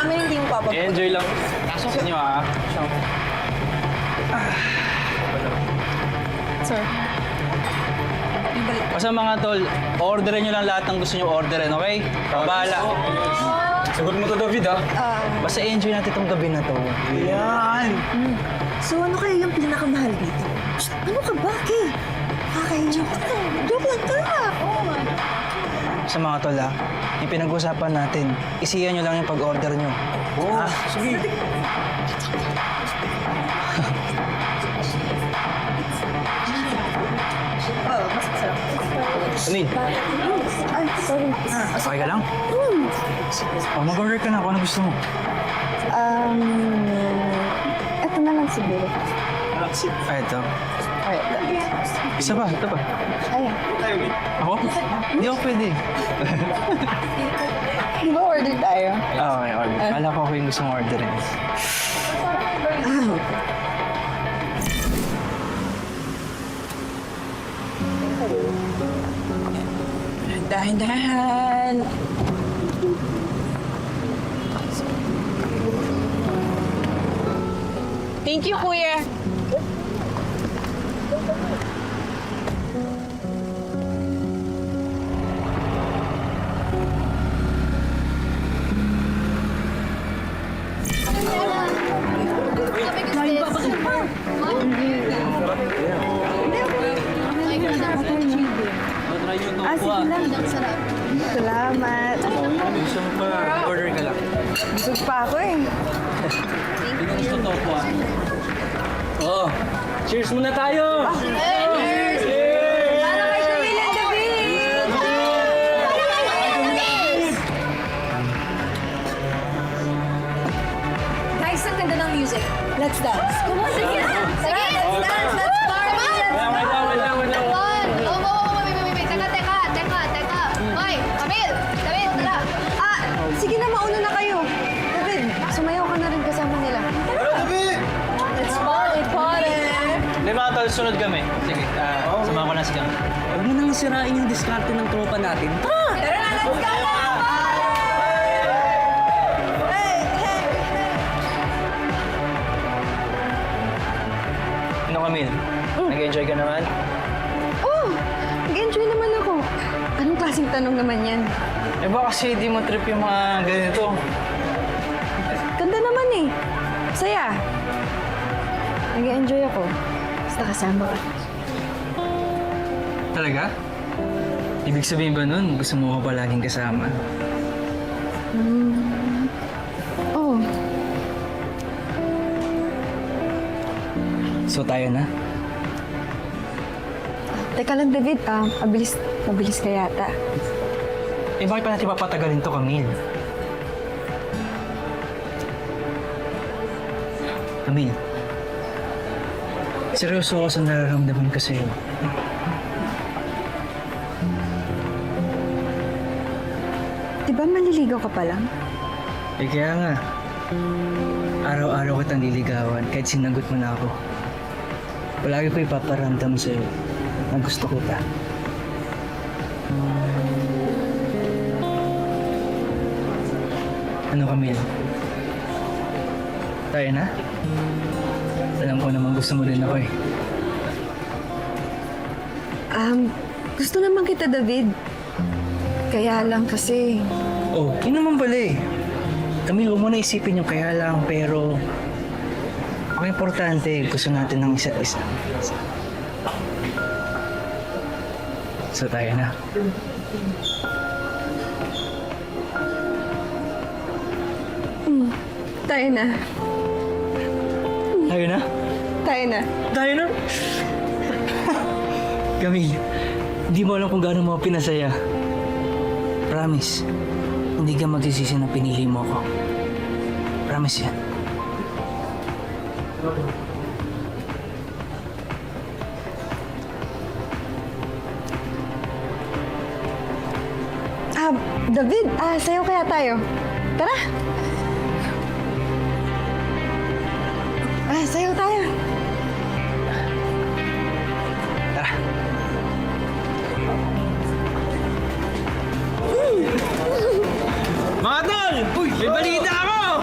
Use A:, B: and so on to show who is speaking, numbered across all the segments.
A: amin hindi mo papag...
B: Enjoy lang. Sa inyo
A: Sir.
B: Basta mga tol, orderin nyo lang lahat ng gusto nyo orderin, okay? Bahala.
C: Sagot mo to, David, ha?
B: Basta enjoy natin itong gabi na to.
C: Yan!
A: So ano kaya yung pinakamahal dito? Ano ka ba, Kay? Joke lang. Joke lang ka.
B: Sa mga tol yung pinag-usapan natin, isiyan nyo lang yung pag-order nyo.
C: Oo, sige.
B: Anin,
A: Ay, sorry.
B: okay ka lang? Mag-order ka na kung ano gusto mo.
A: Eto na lang siguro.
B: Ito.
A: Ay,
B: Isa ba? Ito ba?
A: ayan.
B: Ako? Hindi ako pwede.
A: Di ba order tayo?
B: Okay, order. Kala ko ako yung gusto mong orderin.
A: Dahan-dahan. Thank you, Kuya. Sige lang. Salamat.
B: Gusto mo pa, order ka lang.
A: Busog pa ako eh.
B: Hindi ko gusto to po Oo. Cheers muna tayo!
A: Para kay Camille and David! Guys, ang ganda ng music. Let's dance. Come on, sige na. Sige, let's dance. Let's party. Let's
B: Wait lang.
D: Teka. Hoy, Camille! David, tara!
A: Sige na, mauna na kayo. David, sumayaw ka na rin kasama nila. Let's party!
B: Hindi mga tol, sunod kami. Sige, samahan ko na si Gang.
E: Huwag mo nang sirain yung diskarte ng tropa natin.
A: Tara na, let's go na!
B: Ano Camille? Nag-enjoy ka naman?
A: Oh, nag-enjoy naman ako. Anong klaseng tanong naman yan?
B: Eh ba kasi di mo trip yung mga ganito?
A: Ganda naman eh. Saya. Nag-enjoy ako. Basta kasama ka.
B: Talaga? Ibig sabihin ba nun, gusto mo ko palaging kasama?
A: Oh,
B: So tayo na?
A: teka lang David. Mabilis ka yata.
B: Eh bakit pa natin papatagalin to, Camille? Camille, seryoso ako sa nararamdaman ko sa'yo.
A: Di ba maliligaw ka pa lang?
B: Eh kaya nga, araw-araw kitang liligawan kahit sinagot mo na ako. Palagi ko ipaparamdam sa'yo na gusto kita. Ano Camille? Tayo na? Alam ko naman gusto mo din ako eh.
A: Gusto naman kita, David. Kaya lang kasi...
B: Oh, yun naman pala eh. Camille, huwag mo na isipin yung kaya lang, pero... Ang importante, gusto natin ng isa't isa. So tayo na.
A: Tayo na.
B: Tayo na?
A: Tayo na.
B: Tayo na? Camille, hindi mo alam kung gaano mo ako pinasaya. Promise, hindi ka magsisisi na pinili mo ako. Promise yan.
A: David, sayo kaya tayo. Tara! Sayo tayo.
B: Tara. Mga tol! Uy, may balita ako!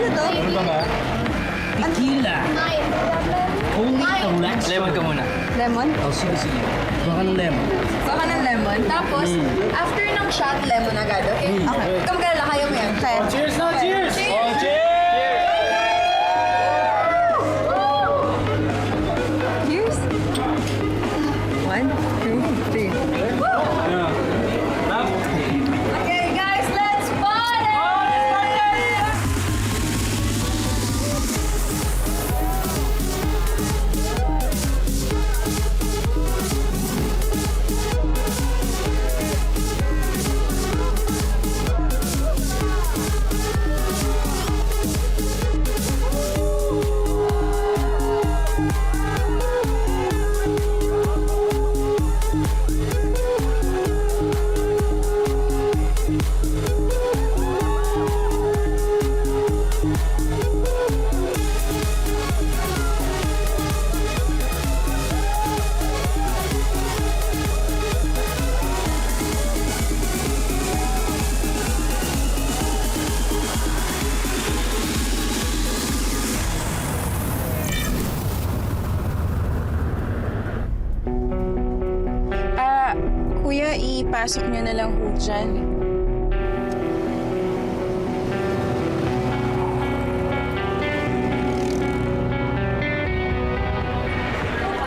A: Ano to?
C: Ano ba ba?
E: Tequila. Holy Relax.
B: Lemon ka muna.
A: Lemon?
E: Oh, sige. Baka ng lemon.
A: Baka ng lemon. Tapos, after ng shot, lemon agad, okay? Okay. Kamagala, kaya mo yan. Kaya.
C: Cheers na, cheers! Oh, cheers!
A: Cheers! 1, 2, 3. Okay, guys, let's party!
F: Kuya, ipasok nyo na lang ho dyan.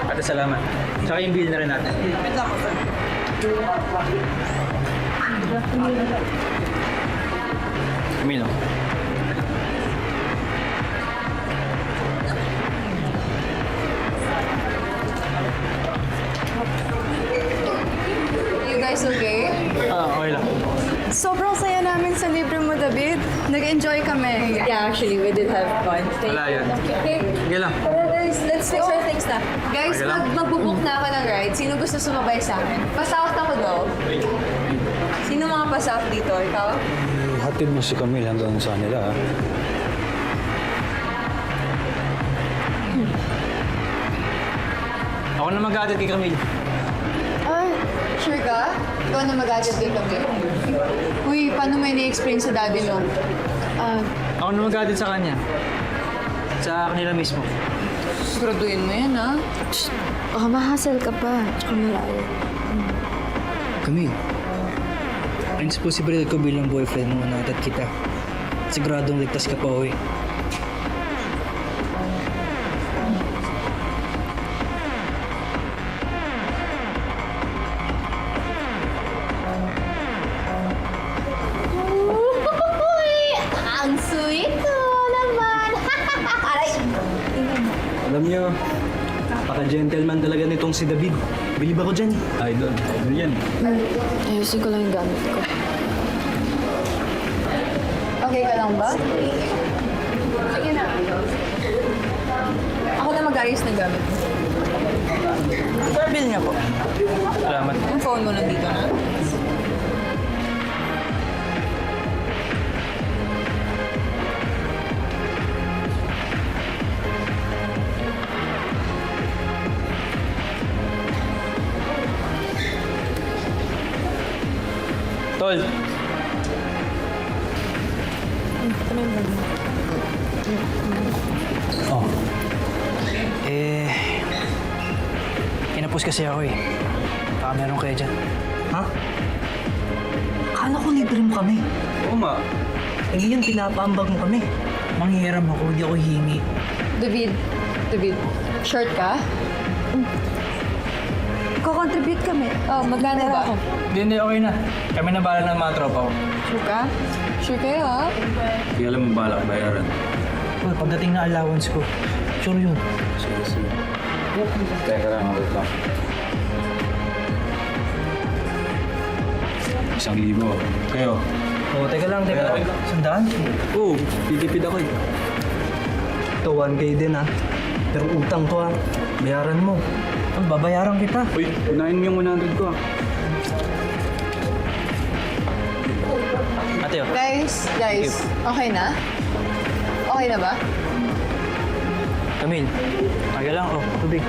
B: Ate, salamat. Tsaka yung bill na rin natin. Camilo.
A: You guys okay?
B: Okay lang.
A: Sobrang saya namin sa libre mo, David. Nag-enjoy kami. Yeah, actually, we did have fun.
B: Wala yan.
A: Okay.
B: Sige lang.
A: Guys, let's fix our things na. Guys,
B: Okay lang.
A: magbubook na ako ng ride. Sino gusto sumabay sa akin? Pasout ako daw. Sino mga pasout dito? Ikaw?
C: Hatid mo si Camille hanggang sa nila, ha?
B: Ako na mag-aatid kay Camille.
A: Ah, sure ka? Ikaw na mag-adjust din kami. Uy, paano may na-explain sa daddy mo?
B: Ako na mag-aatid sa kanya. Sa kanila mismo.
A: Siguraduhin mo yan, ha?
G: Baka mahasal ka pa. Tsaka malayo.
B: Camille, it's possible ko bilang boyfriend mo na atat kita. Siguradong ligtas ka pa uwi.
D: Uy, ang sweet ko naman. Aray.
C: Alam niyo, paka-gentleman talaga nitong si David. Bilib ako dyan. Idol. Idol yan.
G: Ayusin ko lang yung gamit ko.
A: Okay ka lang ba? Sige na. Ako na mag-ayos ng gamit. Bill niya po.
B: Salamat.
A: Yung phone mo nandito na.
B: Tol,
C: Oh,
B: kinapos kasi ako eh. Baka meron kayo dyan. Ha? Akala ko libre mo kami.
C: oo nga.
B: Ngayon, pinapaambag mo kami. Manghiram ako, hindi ako hingi.
A: David, short ka? Ko-contribute kami. Oh, magkano ba?
B: Hindi, okay na. Kami na bahala ng mga tropa ko.
A: Sure ka? Sure kayo, ha?
C: Kaya alam mo balak bayaran.
B: Well, pagdating na allowance ko, sure yun.
C: Sige. Teka lang, wait lang. 1,000. Kayo?
B: Oo, teka lang. Sandaan?
C: Oo, titipid ako eh.
B: Ito, 1K din ha. Pero utang to ha. Bayaran mo. Babayaran kita.
C: Uy, unahin mo yung 100 ko, ah.
B: Ate, oh.
A: Guys, okay na? Okay na ba?
B: Camille, kaya lang. Oh, tubig.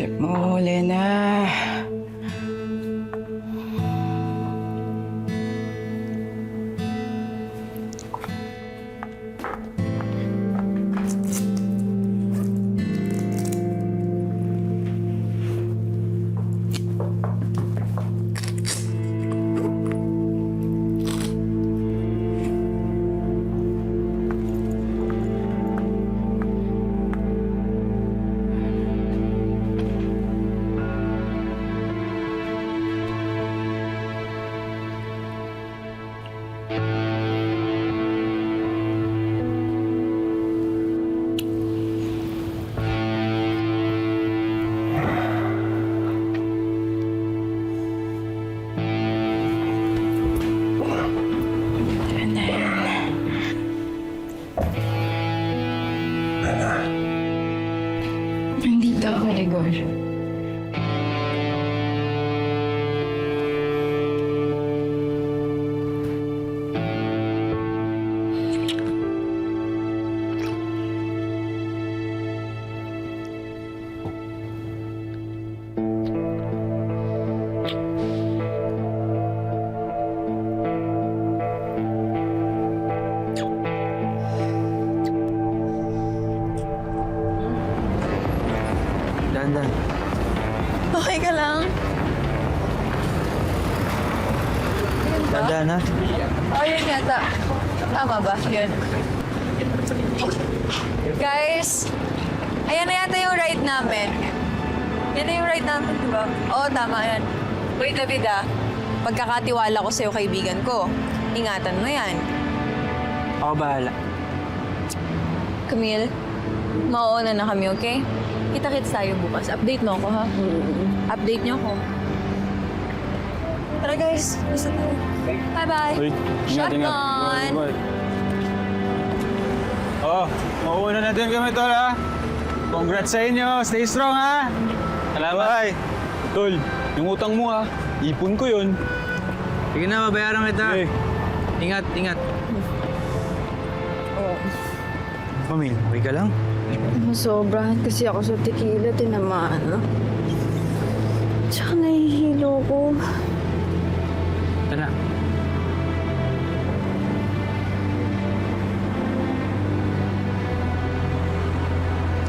F: Mahuli na. Nandito ako, Rigor.
B: Dahan-dahan.
A: Okay ka lang?
B: Dahan-dahan, ha?
A: Oh, yun yata. Tama ba? Yun. Guys, ayan na yata yung ride namin. Yan na yung ride namin, di ba? Oo, tama yan. Wait, David pagkakatiwala ko sa'yo, kaibigan ko. Ingatan mo yan.
B: Ako bahala.
A: Camille, mauuna na kami, okay? Kita-kits tayo bukas. Update mo ako, ha? Update niyo ako. Tara, guys. Gusto tayo. Bye-bye. Shotgun!
C: Oh, mauuna na din kami, Tol, ha? Congrats sa inyo. Stay strong, ha? Salamat. Bye. Tol, yung utang mo, ha? Ipon ko yun.
B: Sige na, mabayaran kita.
C: Okay.
B: Ingat, ingat. Pamil, okay ka lang?
G: Masobrahan kasi ako sa tequila, tinamaan na. Tsaka nahihilo ko.
B: Tara.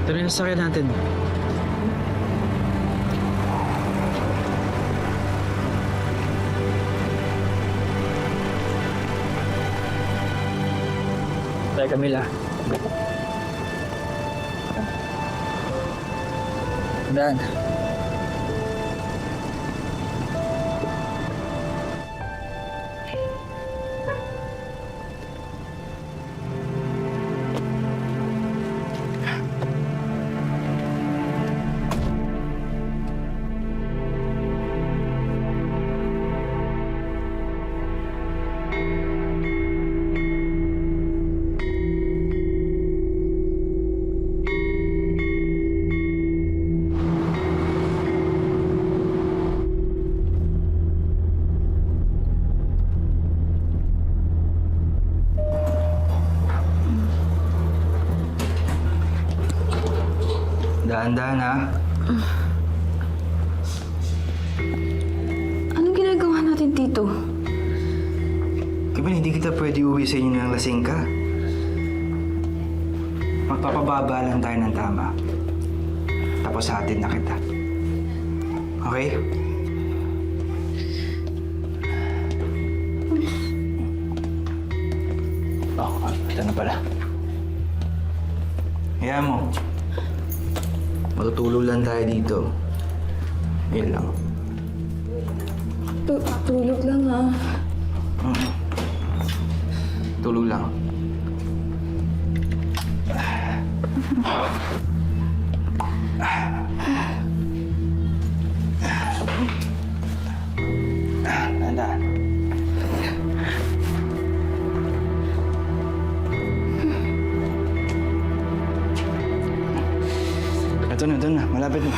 B: Tara na sakyan natin. Tayo, Camila. Dan. Dahan-dahan, ha?
G: Anong ginagawa natin, Tito?
B: Kaya hindi kita pwede uwi sa inyo ng lasing ka. Magpapababa lang tayo ng tama. Tapos sa atin na kita. Okay? Oh, ito na pala. Hayaan mo. Matutulog lang tayo dito. Yun lang.
G: Tulog lang, ha?
B: Tulog lang. Dahan-dahan. Ito na. Malapit na.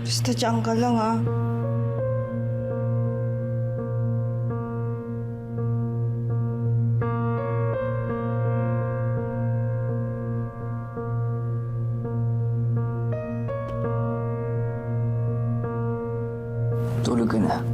F: Basta dyan ka lang, ha?
B: Tulog ka na.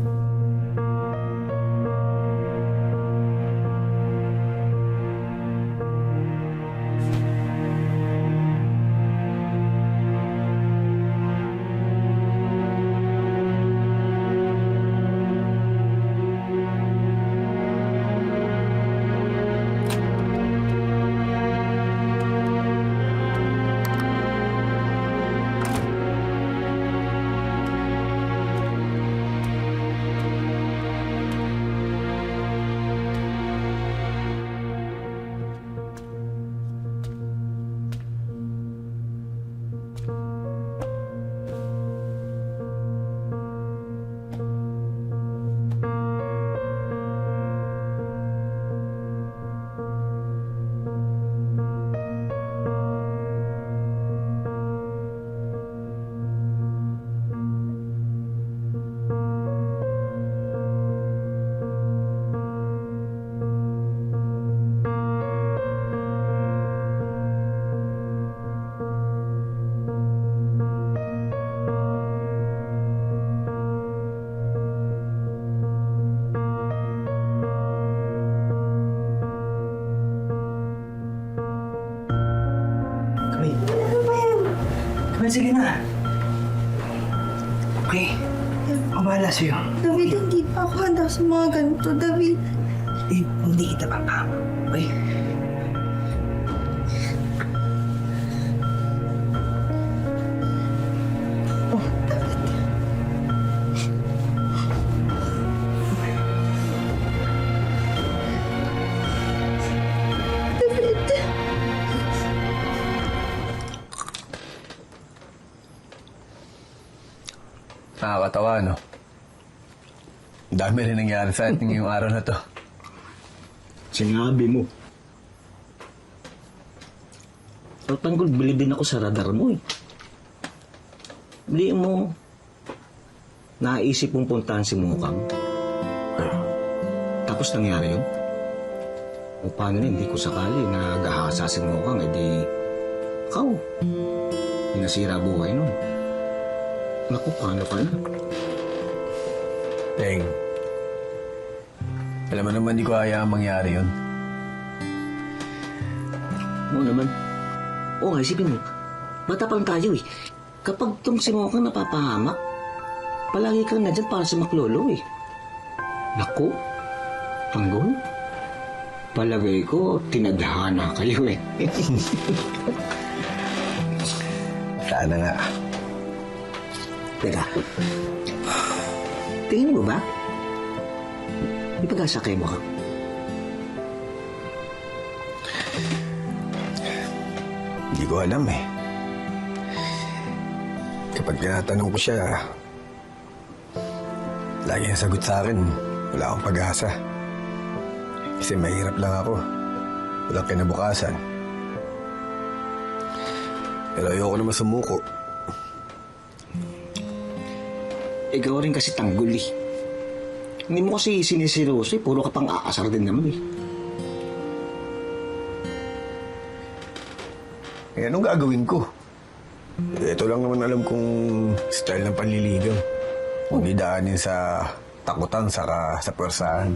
B: Kamay, sige na. Okay. Ako bahala sa'yo.
F: David, hindi pa ako handa sa mga ganito, David.
B: Eh, hindi kita papama. Okay?
H: Nakakatawa, no? Ang dami rin nangyari sa atin ngayong araw na to.
E: Sinabi mo. Tatanggol, bilibin ako sa radar mo eh. Hindi mo naisip mong puntahan si Mukang. Tapos nangyari yun. O paano na hindi ko sakali na gahasa si Mukang, edi ikaw. Pinasira buhay nun. Naku, paano ka na?
H: Teng, alam mo naman di ko hayaang mangyari yun.
E: Oo naman. Oo nga, isipin mo. Bata pa lang tayo eh. Kapag tong si Mokang napapahamak, palagi kang nandyan para sa maklolo eh. Naku, Tanggol. Palagay ko, tinadhana kayo eh.
H: Sana nga.
E: Teka, tingin mo ba? May pag-asa kay Mokang.
H: Hindi ko alam eh. Kapag tinatanong ko siya, lagi ang sagot sa akin, wala akong pag-asa. Kasi mahirap lang ako. Walang kinabukasan. Pero ayoko naman sumuko.
E: Ikaw rin kasi Tanggol eh. Hindi mo kasi sinisiroso eh. Puro ka pang aasar din naman eh.
H: Eh, anong gagawin ko? Ito lang naman alam kong style ng panliligaw. Kung idaanin sa takutan saka sa pwersahan.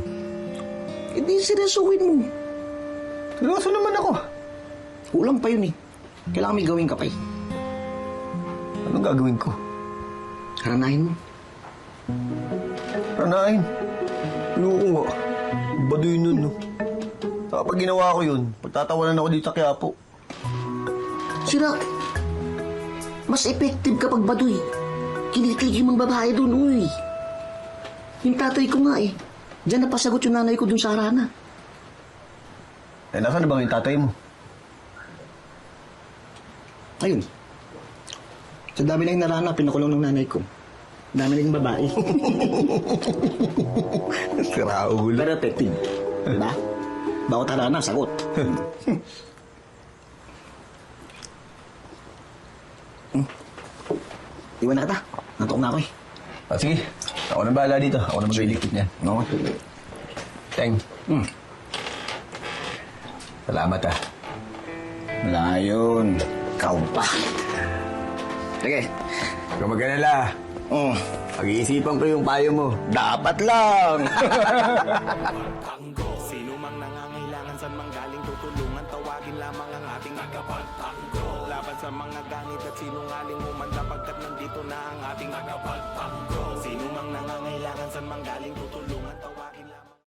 E: Hindi seryosohin mo.
H: Seryoso naman ako.
E: Kulang pa yun eh. Kailangan may gawin ka pa eh.
H: Anong gagawin ko?
E: Haranahin mo.
H: Ranain. Ayoko nga. Baduy nun, no? Kapag ginawa ko yun, pagtatawanan ako dito sa Quiapo.
E: Sira, mas effective kapag baduy. Kinikilig yung mga babae doon, uy. Yung tatay ko nga eh. Diyan napasagot yung nanay ko dun sa harana.
H: Eh, nasaan na ba yung tatay mo?
E: Ayun. Sa dami na yung narana, pinakulong ng nanay ko. Dami na yung babae.
H: Sira ulo.
E: Pero effective. Diba? Bawat harana, sagot. Iwan na kita. Natok na ako eh.
H: Sige, ako na bahala dito. Ako na maglilikot niyan.
E: Okay.
H: Teng. Salamat Wala yun.
E: Ikaw pa.
H: Sige, huwag mag-alala. Pag-iisipan ko yung payo mo. Dapat lang!
I: Sino mang nangangailangan saan mang galing tutulungan, tawagin lamang ang ating agapantanggol. Laban sa mga ganit at sinungaling umanda, pagkat nandito na ang ating agapantanggol.